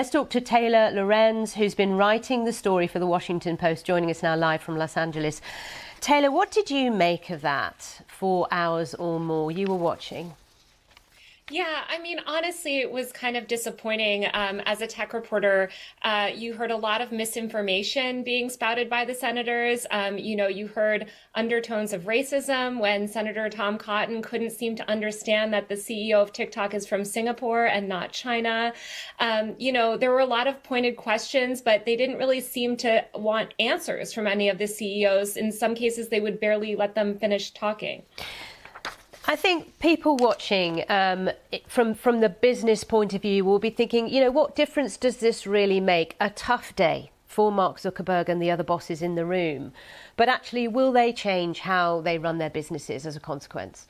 Let's talk to Taylor Lorenz, who's been writing the story for the Washington Post, joining us now live from Los Angeles. Taylor, what did you make of that 4 hours or more you were watching? Yeah, I mean, honestly, it was kind of disappointing. As a tech reporter, you heard a lot of misinformation being spouted by the senators. You heard undertones of racism when Senator Tom Cotton couldn't seem to understand that the CEO of TikTok is from Singapore and not China. There were a lot of pointed questions, but they didn't really seem to want answers from any of the CEOs. In some cases, they would barely let them finish talking. I think people watching from the business point of view will be thinking, what difference does this really make? A tough day for Mark Zuckerberg and the other bosses in the room. But actually, will they change how they run their businesses as a consequence?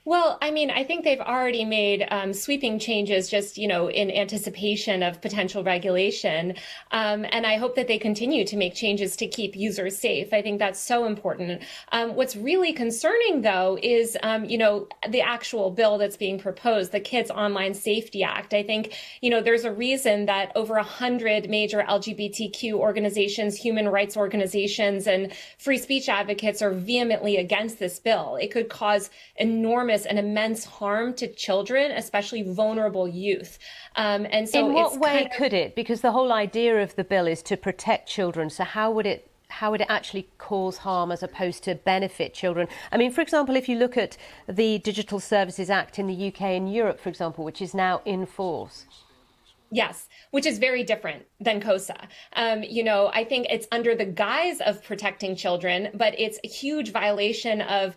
Well, I mean, I think they've already made sweeping changes just, in anticipation of potential regulation. And I hope that they continue to make changes to keep users safe. I think that's so important. What's really concerning, though, is, the actual bill that's being proposed, the Kids Online Safety Act. I think, there's a reason that over 100 major LGBTQ organizations, human rights organizations, and free speech advocates are vehemently against this bill. It could cause enormous and immense harm to children, especially vulnerable youth. And so, in what way could it? Because the whole idea of the bill is to protect children. So how would it actually cause harm as opposed to benefit children? I mean, for example, if you look at the Digital Services Act in the UK and Europe, for example, which is now in force. Yes, which is very different than KOSA. I think it's under the guise of protecting children, but it's a huge violation of,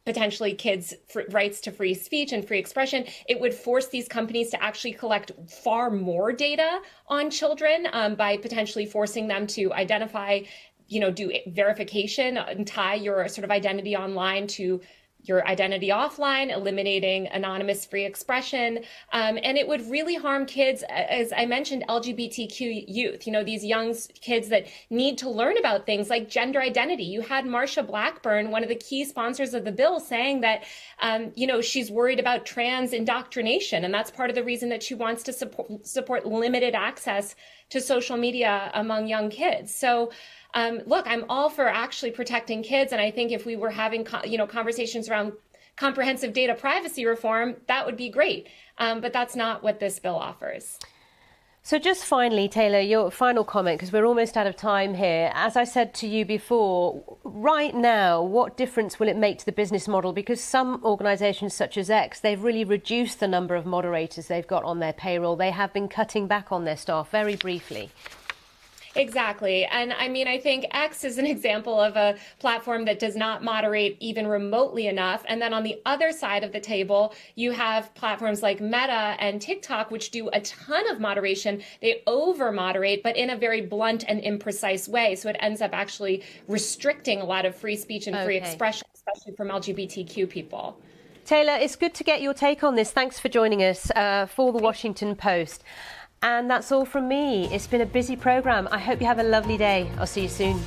potentially kids' rights to free speech and free expression. It would force these companies to actually collect far more data on children by potentially forcing them to identify, do verification and tie your sort of identity online to your identity offline, eliminating anonymous free expression. And it would really harm kids, as I mentioned, LGBTQ youth, these young kids that need to learn about things like gender identity. You had Marsha Blackburn, one of the key sponsors of the bill, saying that, she's worried about trans indoctrination. And that's part of the reason that she wants to support limited access to social media among young kids. So, look, I'm all for actually protecting kids. And I think if we were having, conversations around comprehensive data privacy reform, that would be great. But that's not what this bill offers. So just finally, Taylor, your final comment, because we're almost out of time here. As I said to you before, right now, what difference will it make to the business model? Because some organisations such as X, they've really reduced the number of moderators they've got on their payroll. They have been cutting back on their staff very briefly. Exactly. And I mean, I think X is an example of a platform that does not moderate even remotely enough. And then on the other side of the table, you have platforms like Meta and TikTok, which do a ton of moderation. They over moderate, but in a very blunt and imprecise way. So it ends up actually restricting a lot of free speech and free expression, especially from LGBTQ people. Taylor, it's good to get your take on this. Thanks for joining us for the Washington Post. And that's all from me. It's been a busy programme. I hope you have a lovely day. I'll see you soon.